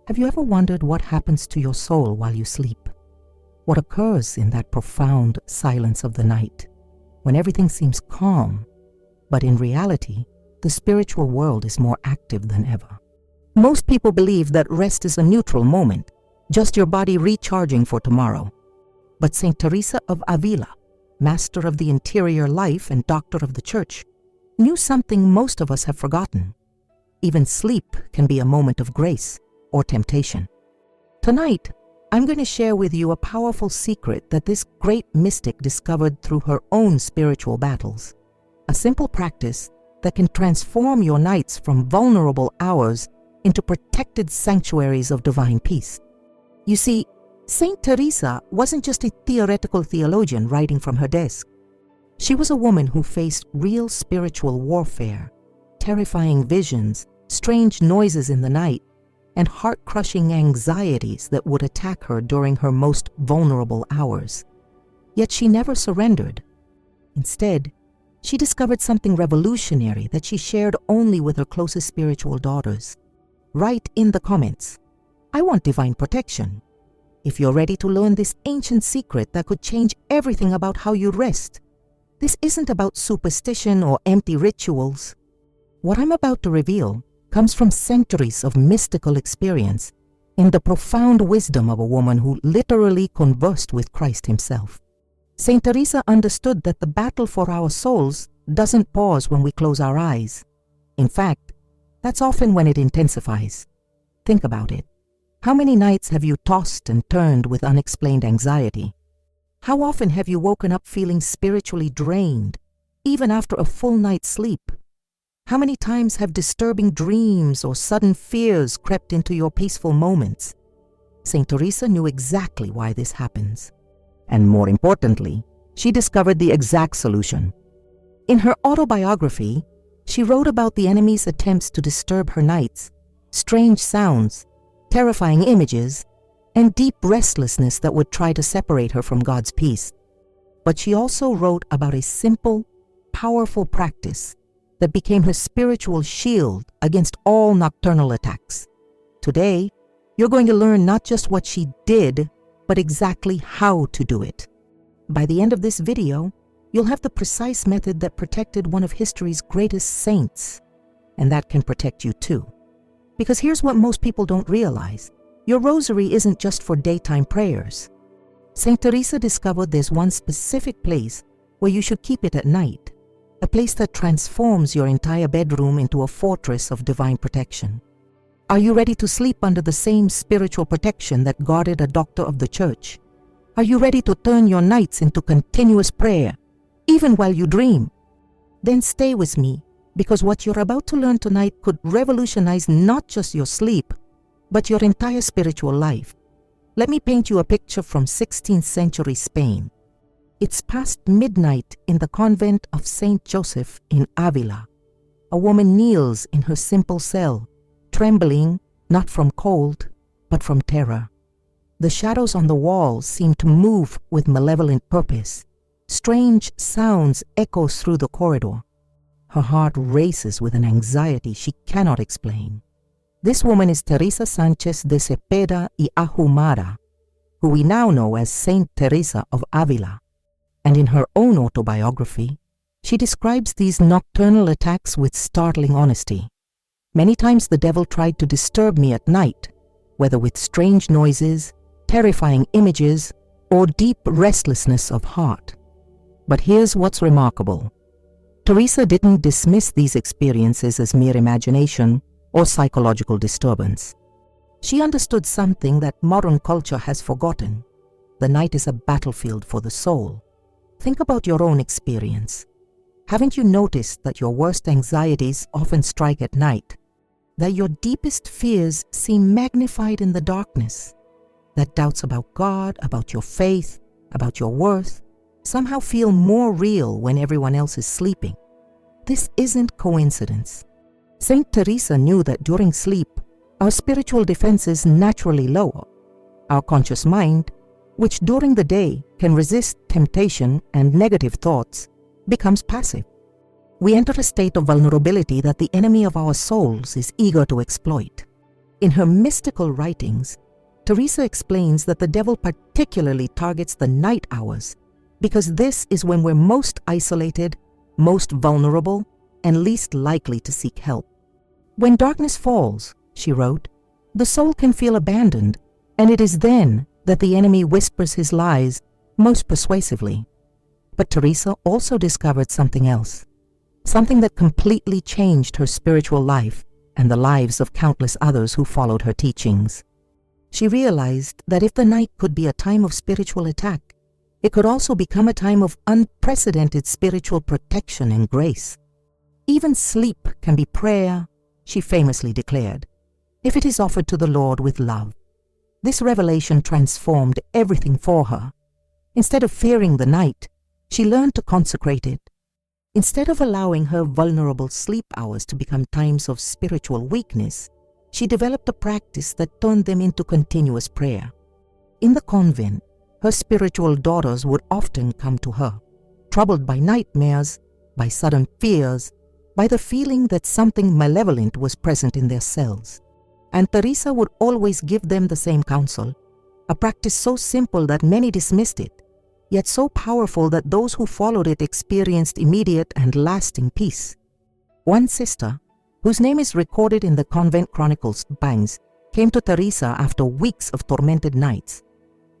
Have you ever wondered what happens to your soul while you sleep? What occurs in that profound silence of the night, when everything seems calm, but in reality, the spiritual world is more active than ever? Most people believe that rest is a neutral moment, just your body recharging for tomorrow. But Saint Teresa of Avila, master of the interior life and doctor of the Church, knew something most of us have forgotten. Even sleep can be a moment of grace or temptation. Tonight, I'm going to share with you a powerful secret that this great mystic discovered through her own spiritual battles. A simple practice that can transform your nights from vulnerable hours into protected sanctuaries of divine peace. You see, Saint Teresa wasn't just a theoretical theologian writing from her desk. She was a woman who faced real spiritual warfare, terrifying visions, strange noises in the night, and heart-crushing anxieties that would attack her during her most vulnerable hours. Yet she never surrendered. Instead, she discovered something revolutionary that she shared only with her closest spiritual daughters. Write in the comments, "I want divine protection," if you're ready to learn this ancient secret that could change everything about how you rest. This isn't about superstition or empty rituals. What I'm about to reveal comes from centuries of mystical experience in the profound wisdom of a woman who literally conversed with Christ himself. Saint Teresa understood that the battle for our souls doesn't pause when we close our eyes. In fact, that's often when it intensifies. Think about it. How many nights have you tossed and turned with unexplained anxiety? How often have you woken up feeling spiritually drained, even after a full night's sleep? How many times have disturbing dreams or sudden fears crept into your peaceful moments? Saint Teresa knew exactly why this happens. And more importantly, she discovered the exact solution. In her autobiography, she wrote about the enemy's attempts to disturb her nights, strange sounds, terrifying images, and deep restlessness that would try to separate her from God's peace. But she also wrote about a simple, powerful practice that became her spiritual shield against all nocturnal attacks. Today, you're going to learn not just what she did, but exactly how to do it. By the end of this video, you'll have the precise method that protected one of history's greatest saints, and that can protect you too. Because here's what most people don't realize. Your rosary isn't just for daytime prayers. Saint Teresa discovered there's one specific place where you should keep it at night, a place that transforms your entire bedroom into a fortress of divine protection. Are you ready to sleep under the same spiritual protection that guarded a doctor of the Church? Are you ready to turn your nights into continuous prayer, even while you dream? Then stay with me, because what you're about to learn tonight could revolutionize not just your sleep, but your entire spiritual life. Let me paint you a picture from 16th century Spain. It's past midnight in the convent of Saint Joseph in Avila. A woman kneels in her simple cell, trembling not from cold, but from terror. The shadows on the walls seem to move with malevolent purpose. Strange sounds echo through the corridor. Her heart races with an anxiety she cannot explain. This woman is Teresa Sánchez de Cepeda y Ahumada, who we now know as Saint Teresa of Avila. And in her own autobiography, she describes these nocturnal attacks with startling honesty. Many times the devil tried to disturb me at night, whether with strange noises, terrifying images, or deep restlessness of heart. But here's what's remarkable. Teresa didn't dismiss these experiences as mere imagination or psychological disturbance. She understood something that modern culture has forgotten. The night is a battlefield for the soul. Think about your own experience. Haven't you noticed that your worst anxieties often strike at night? That your deepest fears seem magnified in the darkness? That doubts about God, about your faith, about your worth, somehow feel more real when everyone else is sleeping? This isn't coincidence. Saint Teresa knew that during sleep, our spiritual defenses naturally lower. Our conscious mind, which during the day can resist temptation and negative thoughts, becomes passive. We enter a state of vulnerability that the enemy of our souls is eager to exploit. In her mystical writings, Teresa explains that the devil particularly targets the night hours because this is when we're most isolated, most vulnerable, and least likely to seek help. When darkness falls, she wrote, the soul can feel abandoned, and it is then that the enemy whispers his lies most persuasively. But Teresa also discovered something else, something that completely changed her spiritual life and the lives of countless others who followed her teachings. She realized that if the night could be a time of spiritual attack, it could also become a time of unprecedented spiritual protection and grace. Even sleep can be prayer, she famously declared, if it is offered to the Lord with love. This revelation transformed everything for her. Instead of fearing the night, she learned to consecrate it. Instead of allowing her vulnerable sleep hours to become times of spiritual weakness, she developed a practice that turned them into continuous prayer. In the convent, her spiritual daughters would often come to her, troubled by nightmares, by sudden fears, by the feeling that something malevolent was present in their cells. And Teresa would always give them the same counsel, a practice so simple that many dismissed it, yet so powerful that those who followed it experienced immediate and lasting peace. One sister, whose name is recorded in the convent chronicles, Bangs, came to Teresa after weeks of tormented nights.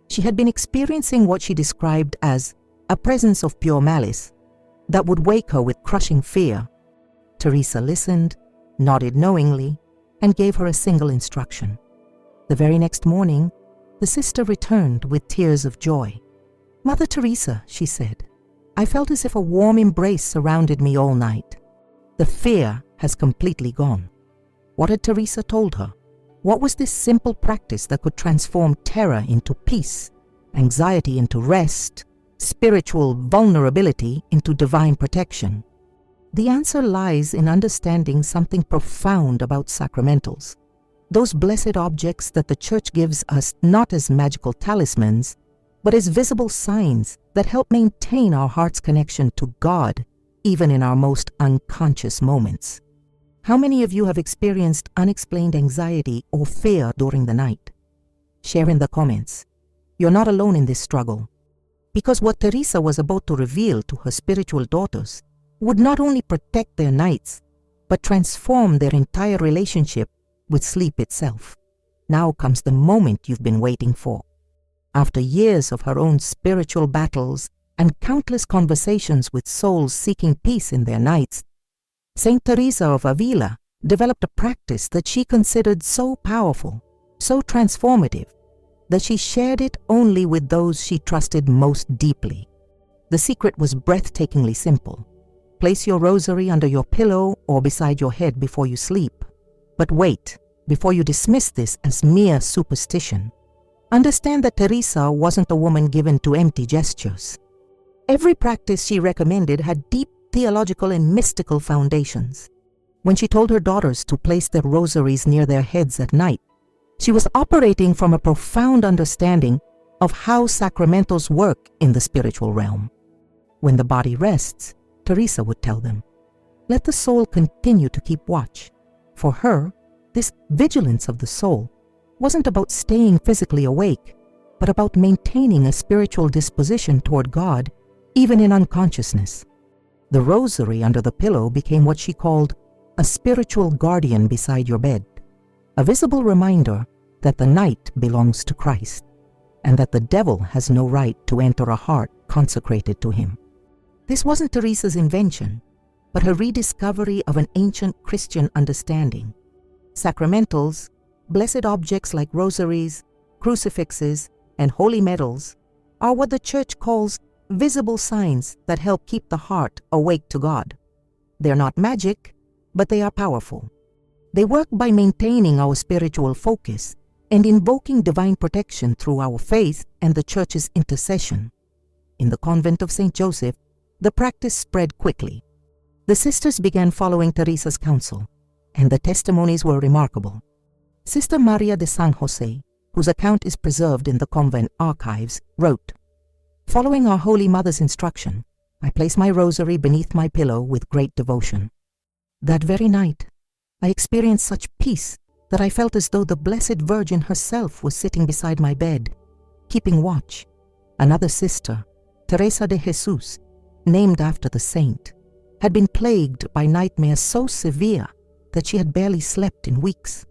She had been experiencing what she described as a presence of pure malice that would wake her with crushing fear. Teresa listened, nodded knowingly, and gave her a single instruction. The very next morning, the sister returned with tears of joy. "Mother Teresa," she said, "I felt as if a warm embrace surrounded me all night. The fear has completely gone." What had Teresa told her? What was this simple practice that could transform terror into peace, anxiety into rest, spiritual vulnerability into divine protection? The answer lies in understanding something profound about sacramentals, those blessed objects that the Church gives us not as magical talismans, but as visible signs that help maintain our heart's connection to God, even in our most unconscious moments. How many of you have experienced unexplained anxiety or fear during the night? Share in the comments. You're not alone in this struggle, because what Teresa was about to reveal to her spiritual daughters would not only protect their nights, but transform their entire relationship with sleep itself. Now comes the moment you've been waiting for. After years of her own spiritual battles and countless conversations with souls seeking peace in their nights, Saint Teresa of Avila developed a practice that she considered so powerful, so transformative, that she shared it only with those she trusted most deeply. The secret was breathtakingly simple. Place your rosary under your pillow or beside your head before you sleep. But wait, before you dismiss this as mere superstition, understand that Teresa wasn't a woman given to empty gestures. Every practice she recommended had deep theological and mystical foundations. When she told her daughters to place their rosaries near their heads at night, she was operating from a profound understanding of how sacramentals work in the spiritual realm. When the body rests, Teresa would tell them, let the soul continue to keep watch. For her, this vigilance of the soul wasn't about staying physically awake, but about maintaining a spiritual disposition toward God, even in unconsciousness. The rosary under the pillow became what she called a spiritual guardian beside your bed, a visible reminder that the night belongs to Christ, and that the devil has no right to enter a heart consecrated to him. This wasn't Teresa's invention, but her rediscovery of an ancient Christian understanding. Sacramentals, blessed objects like rosaries, crucifixes, and holy medals, are what the Church calls visible signs that help keep the heart awake to God. They're not magic, but they are powerful. They work by maintaining our spiritual focus and invoking divine protection through our faith and the Church's intercession. In the convent of St. Joseph, the practice spread quickly. The sisters began following Teresa's counsel, and the testimonies were remarkable. Sister Maria de San Jose, whose account is preserved in the convent archives, wrote, "Following our Holy Mother's instruction, I place my rosary beneath my pillow with great devotion. That very night, I experienced such peace that I felt as though the Blessed Virgin herself was sitting beside my bed, keeping watch. Another sister, Teresa de Jesus, named after the saint, had been plagued by nightmares so severe that she had barely slept in weeks.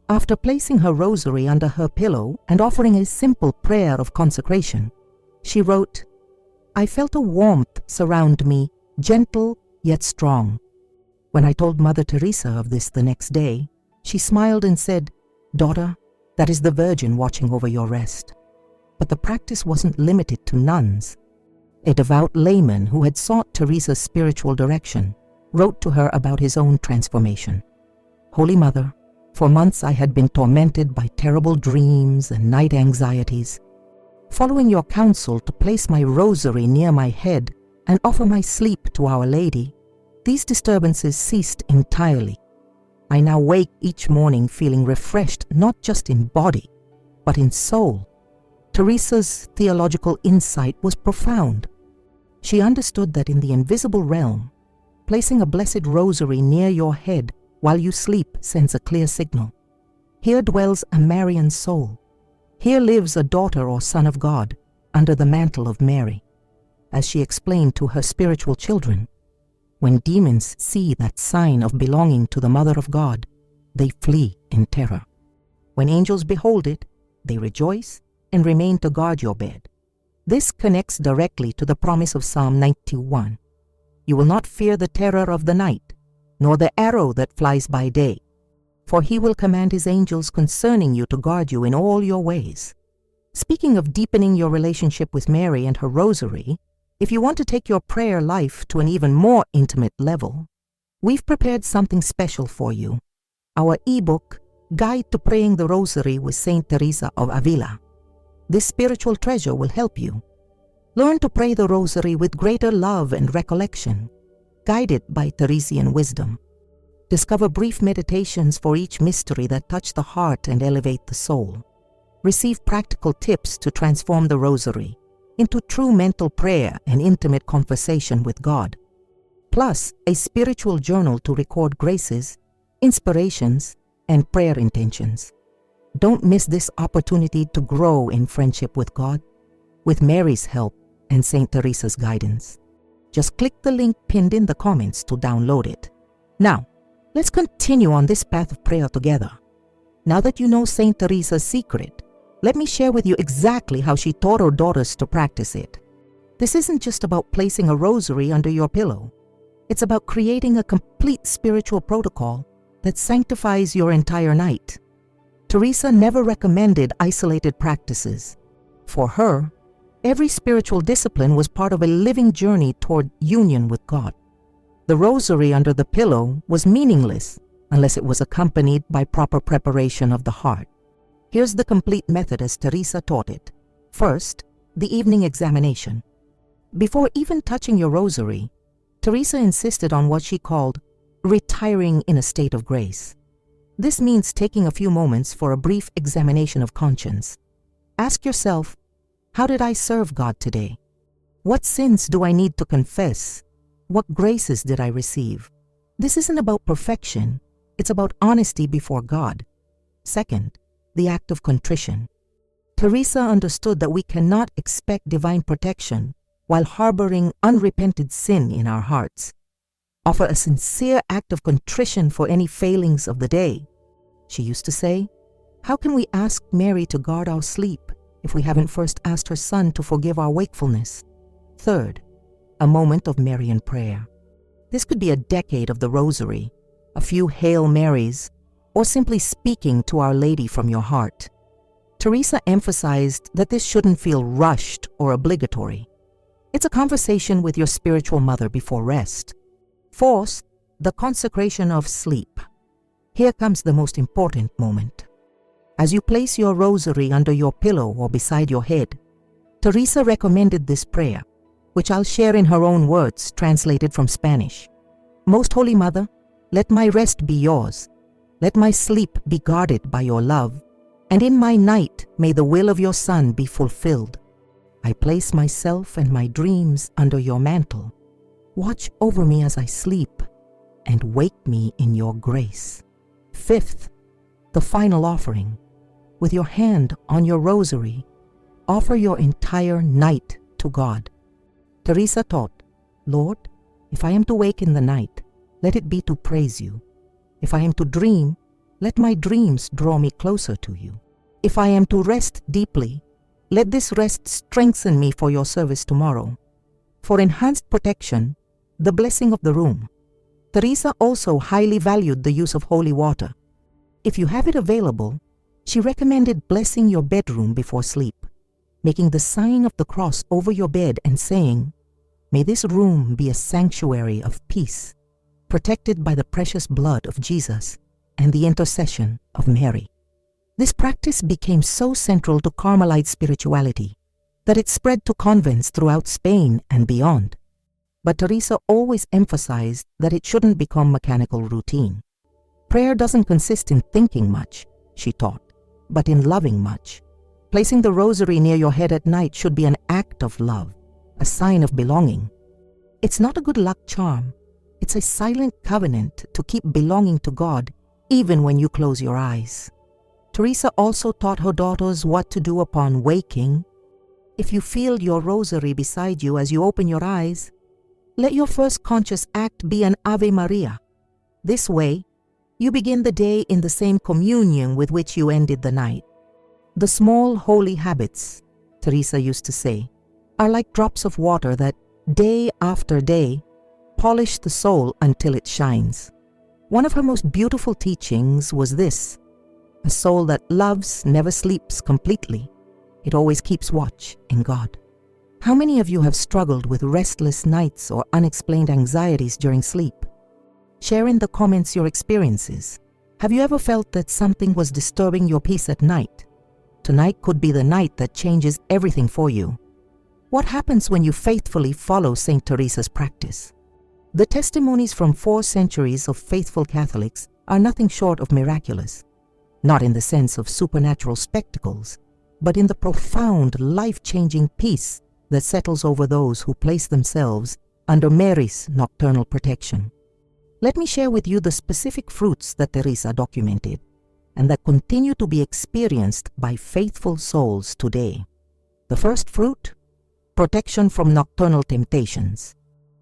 After placing her rosary under her pillow and offering a simple prayer of consecration, she wrote, "I felt a warmth surround me, gentle yet strong." When I told Mother Teresa of this the next day, she smiled and said, "Daughter, that is the Virgin watching over your rest." But the practice wasn't limited to nuns. A devout layman who had sought Teresa's spiritual direction wrote to her about his own transformation. "Holy Mother, for months I had been tormented by terrible dreams and night anxieties. Following your counsel to place my rosary near my head and offer my sleep to Our Lady, these disturbances ceased entirely. I now wake each morning feeling refreshed not just in body, but in soul." Teresa's theological insight was profound. She understood that in the invisible realm, placing a blessed rosary near your head while you sleep sends a clear signal. Here dwells a Marian soul. Here lives a daughter or son of God under the mantle of Mary. As she explained to her spiritual children, when demons see that sign of belonging to the Mother of God, they flee in terror. When angels behold it, they rejoice and remain to guard your bed. This connects directly to the promise of Psalm 91. "You will not fear the terror of the night, nor the arrow that flies by day, for he will command his angels concerning you to guard you in all your ways." Speaking of deepening your relationship with Mary and her rosary, if you want to take your prayer life to an even more intimate level, we've prepared something special for you. Our ebook, Guide to Praying the Rosary with Saint Teresa of Avila. This spiritual treasure will help you. Learn to pray the rosary with greater love and recollection, guided by Teresian wisdom. Discover brief meditations for each mystery that touch the heart and elevate the soul. Receive practical tips to transform the rosary into true mental prayer and intimate conversation with God. Plus, a spiritual journal to record graces, inspirations, and prayer intentions. Don't miss this opportunity to grow in friendship with God, with Mary's help and Saint Teresa's guidance. Just click the link pinned in the comments to download it. Now, let's continue on this path of prayer together. Now that you know Saint Teresa's secret, let me share with you exactly how she taught her daughters to practice it. This isn't just about placing a rosary under your pillow. It's about creating a complete spiritual protocol that sanctifies your entire night. Teresa never recommended isolated practices. For her, every spiritual discipline was part of a living journey toward union with God. The rosary under the pillow was meaningless unless it was accompanied by proper preparation of the heart. Here's the complete method as Teresa taught it. First, the evening examination. Before even touching your rosary, Teresa insisted on what she called retiring in a state of grace. This means taking a few moments for a brief examination of conscience. Ask yourself, how did I serve God today? What sins do I need to confess? What graces did I receive? This isn't about perfection. It's about honesty before God. Second, the act of contrition. Teresa understood that we cannot expect divine protection while harboring unrepented sin in our hearts. Offer a sincere act of contrition for any failings of the day. She used to say, how can we ask Mary to guard our sleep if we haven't first asked her Son to forgive our wakefulness? Third, a moment of Marian prayer. This could be a decade of the Rosary, a few Hail Marys, or simply speaking to Our Lady from your heart. Teresa emphasized that this shouldn't feel rushed or obligatory. It's a conversation with your spiritual mother before rest. Fourth, the consecration of sleep. Here comes the most important moment. As you place your rosary under your pillow or beside your head, Teresa recommended this prayer, which I'll share in her own words, translated from Spanish. Most Holy Mother, let my rest be yours. Let my sleep be guarded by your love, and in my night may the will of your Son be fulfilled. I place myself and my dreams under your mantle. Watch over me as I sleep, and wake me in your grace. Fifth, the final offering. With your hand on your rosary, offer your entire night to God. Teresa taught, Lord, if I am to wake in the night, let it be to praise you. If I am to dream, let my dreams draw me closer to you. If I am to rest deeply, let this rest strengthen me for your service tomorrow. For enhanced protection, the blessing of the room. Teresa also highly valued the use of holy water. If you have it available, she recommended blessing your bedroom before sleep, making the sign of the cross over your bed and saying, May this room be a sanctuary of peace, protected by the precious blood of Jesus and the intercession of Mary. This practice became so central to Carmelite spirituality that it spread to convents throughout Spain and beyond. But Teresa always emphasized that it shouldn't become mechanical routine. Prayer doesn't consist in thinking much, she taught, but in loving much. Placing the rosary near your head at night should be an act of love, a sign of belonging. It's not a good luck charm. It's a silent covenant to keep belonging to God even when you close your eyes. Teresa also taught her daughters what to do upon waking. If you feel your rosary beside you as you open your eyes, let your first conscious act be an Ave Maria. This way, you begin the day in the same communion with which you ended the night. The small holy habits, Teresa used to say, are like drops of water that, day after day, polish the soul until it shines. One of her most beautiful teachings was this: a soul that loves never sleeps completely. It always keeps watch in God. How many of you have struggled with restless nights or unexplained anxieties during sleep? Share in the comments your experiences. Have you ever felt that something was disturbing your peace at night? Tonight could be the night that changes everything for you. What happens when you faithfully follow St. Teresa's practice? The testimonies from 4 centuries of faithful Catholics are nothing short of miraculous, not in the sense of supernatural spectacles, but in the profound, life-changing peace that settles over those who place themselves under Mary's nocturnal protection. Let me share with you the specific fruits that Teresa documented and that continue to be experienced by faithful souls today. The first fruit: protection from nocturnal temptations.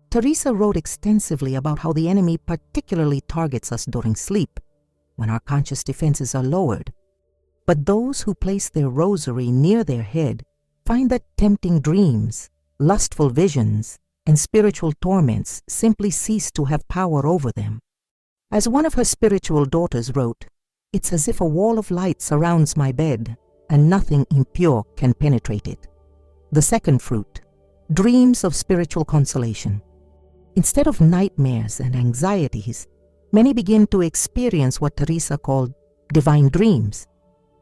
Teresa wrote extensively about how the enemy particularly targets us during sleep, when our conscious defenses are lowered. But those who place their rosary near their head find that tempting dreams, lustful visions, and spiritual torments simply cease to have power over them. As one of her spiritual daughters wrote, "It's as if a wall of light surrounds my bed, and nothing impure can penetrate it." The second fruit: dreams of spiritual consolation. Instead of nightmares and anxieties, many begin to experience what Teresa called divine dreams,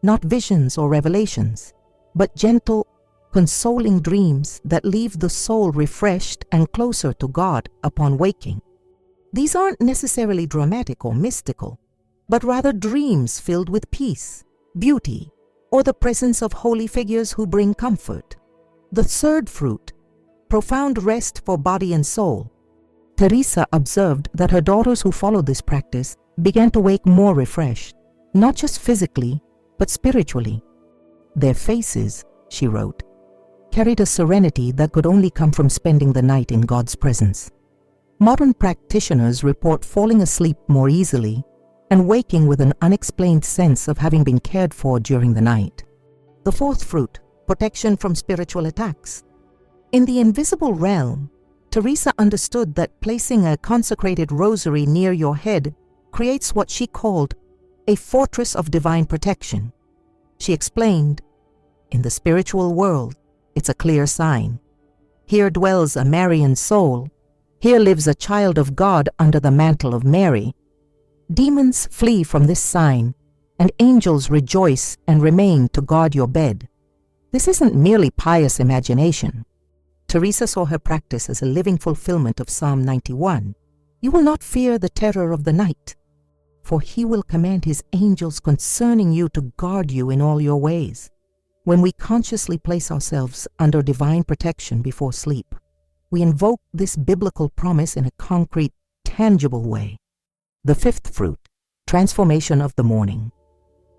not visions or revelations, but gentle, consoling dreams that leave the soul refreshed and closer to God upon waking. These aren't necessarily dramatic or mystical, but rather dreams filled with peace, beauty, or the presence of holy figures who bring comfort. The third fruit: profound rest for body and soul. Teresa observed that her daughters who followed this practice began to wake more refreshed, not just physically, but spiritually. Their faces, she wrote, carried a serenity that could only come from spending the night in God's presence. Modern practitioners report falling asleep more easily and waking with an unexplained sense of having been cared for during the night. The fourth fruit: protection from spiritual attacks. In the invisible realm, Teresa understood that placing a consecrated rosary near your head creates what she called a fortress of divine protection. She explained, "In the spiritual world, it's a clear sign. Here dwells a Marian soul. Here lives a child of God under the mantle of Mary. Demons flee from this sign, and angels rejoice and remain to guard your bed." This isn't merely pious imagination. Teresa saw her practice as a living fulfillment of Psalm 91. "You will not fear the terror of the night, for he will command his angels concerning you to guard you in all your ways." When we consciously place ourselves under divine protection before sleep, we invoke this biblical promise in a concrete, tangible way. The fifth fruit: transformation of the morning.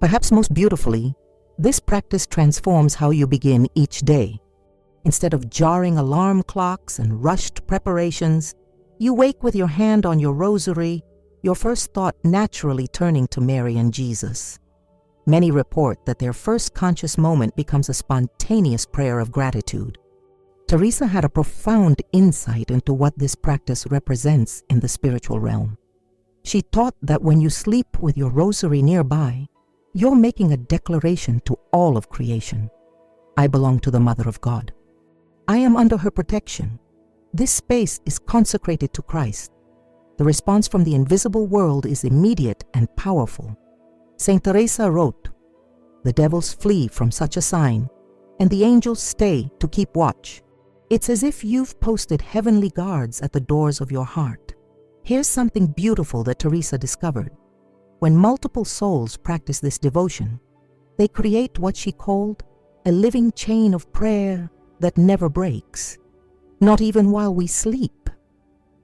Perhaps most beautifully, this practice transforms how you begin each day. Instead of jarring alarm clocks and rushed preparations, you wake with your hand on your rosary, your first thought naturally turning to Mary and Jesus. Many report that their first conscious moment becomes a spontaneous prayer of gratitude. Teresa had a profound insight into what this practice represents in the spiritual realm. She taught that when you sleep with your rosary nearby, you're making a declaration to all of creation. I belong to the Mother of God. I am under her protection. This space is consecrated to Christ. The response from the invisible world is immediate and powerful. Saint Teresa wrote, "The devils flee from such a sign, and the angels stay to keep watch. It's as if you've posted heavenly guards at the doors of your heart." Here's something beautiful that Teresa discovered. When multiple souls practice this devotion, they create what she called a living chain of prayer that never breaks, not even while we sleep.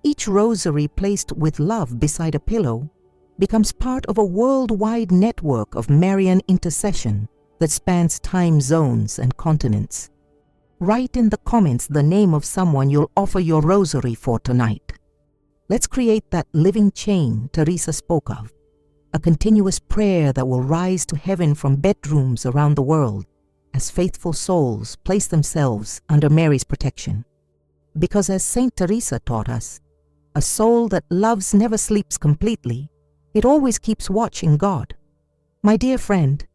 Each rosary placed with love beside a pillow becomes part of a worldwide network of Marian intercession that spans time zones and continents. Write in the comments the name of someone you'll offer your rosary for tonight. Let's create that living chain Teresa spoke of, a continuous prayer that will rise to heaven from bedrooms around the world as faithful souls place themselves under Mary's protection. Because as Saint Teresa taught us, a soul that loves never sleeps completely. It always keeps watching God. My dear friend,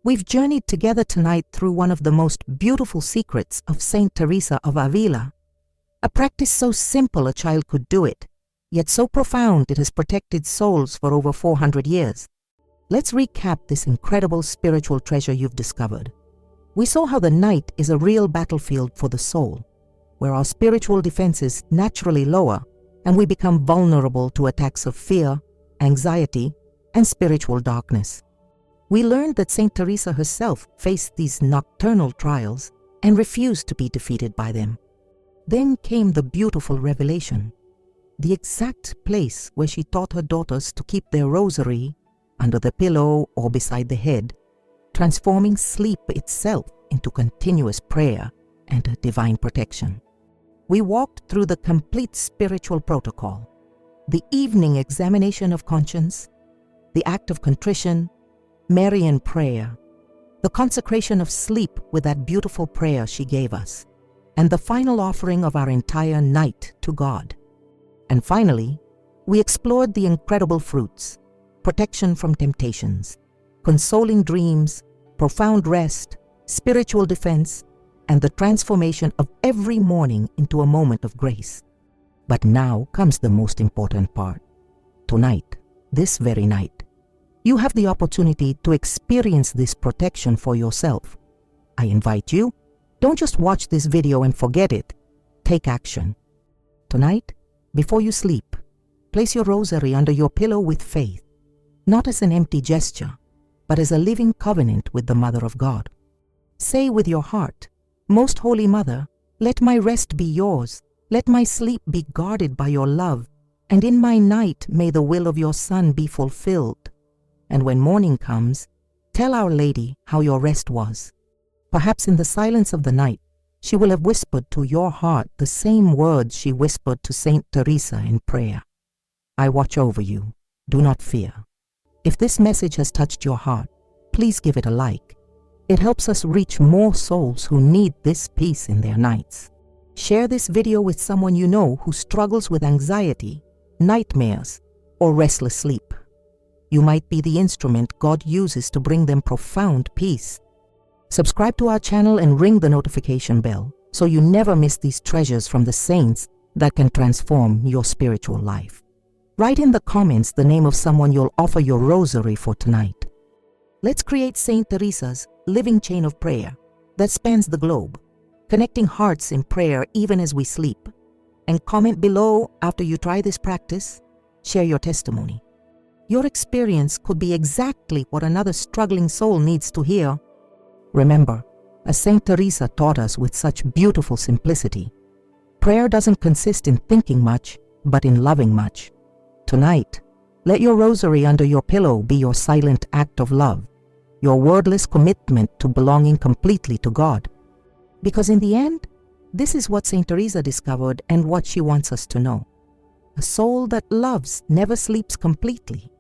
we've journeyed together tonight through one of the most beautiful secrets of Saint Teresa of Avila, a practice so simple a child could do it, yet so profound it has protected souls for over 400 years. Let's recap this incredible spiritual treasure you've discovered. We saw how the night is a real battlefield for the soul, where our spiritual defenses naturally lower and we become vulnerable to attacks of fear, anxiety, and spiritual darkness. We learned that Saint Teresa herself faced these nocturnal trials and refused to be defeated by them. Then came the beautiful revelation, the exact place where she taught her daughters to keep their rosary under the pillow or beside the head, transforming sleep itself into continuous prayer and divine protection. We walked through the complete spiritual protocol, the evening examination of conscience, the act of contrition, Marian prayer, the consecration of sleep with that beautiful prayer she gave us, and the final offering of our entire night to God. And finally, we explored the incredible fruits, protection from temptations, consoling dreams, profound rest, spiritual defense, and the transformation of every morning into a moment of grace. But now comes the most important part. Tonight, this very night, you have the opportunity to experience this protection for yourself. I invite you, don't just watch this video and forget it. Take action. Tonight, before you sleep, place your rosary under your pillow with faith, not as an empty gesture, but as a living covenant with the Mother of God. Say with your heart, "Most Holy Mother, let my rest be yours. Let my sleep be guarded by your love, and in my night may the will of your Son be fulfilled." And when morning comes, tell Our Lady how your rest was. Perhaps in the silence of the night, she will have whispered to your heart the same words she whispered to Saint Teresa in prayer. I watch over you. Do not fear. If this message has touched your heart, please give it a like. It helps us reach more souls who need this peace in their nights. Share this video with someone you know who struggles with anxiety, nightmares, or restless sleep. You might be the instrument God uses to bring them profound peace. Subscribe to our channel and ring the notification bell so you never miss these treasures from the saints that can transform your spiritual life. Write in the comments the name of someone you'll offer your rosary for tonight. Let's create Saint Teresa's living chain of prayer that spans the globe, connecting hearts in prayer even as we sleep. And comment below after you try this practice. Share your testimony. Your experience could be exactly what another struggling soul needs to hear. Remember, as Saint Teresa taught us with such beautiful simplicity, prayer doesn't consist in thinking much, but in loving much. Tonight, let your rosary under your pillow be your silent act of love. your wordless commitment to belonging completely to God. Because in the end, this is what St. Teresa discovered and what she wants us to know. A soul that loves never sleeps completely.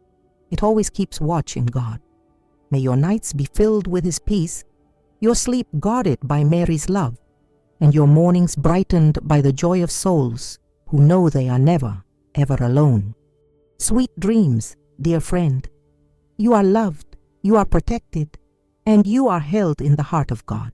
It always keeps watch in God. May your nights be filled with His peace, your sleep guarded by Mary's love, and your mornings brightened by the joy of souls who know they are never, ever alone. Sweet dreams, dear friend. You are loved, you are protected, and you are held in the heart of God.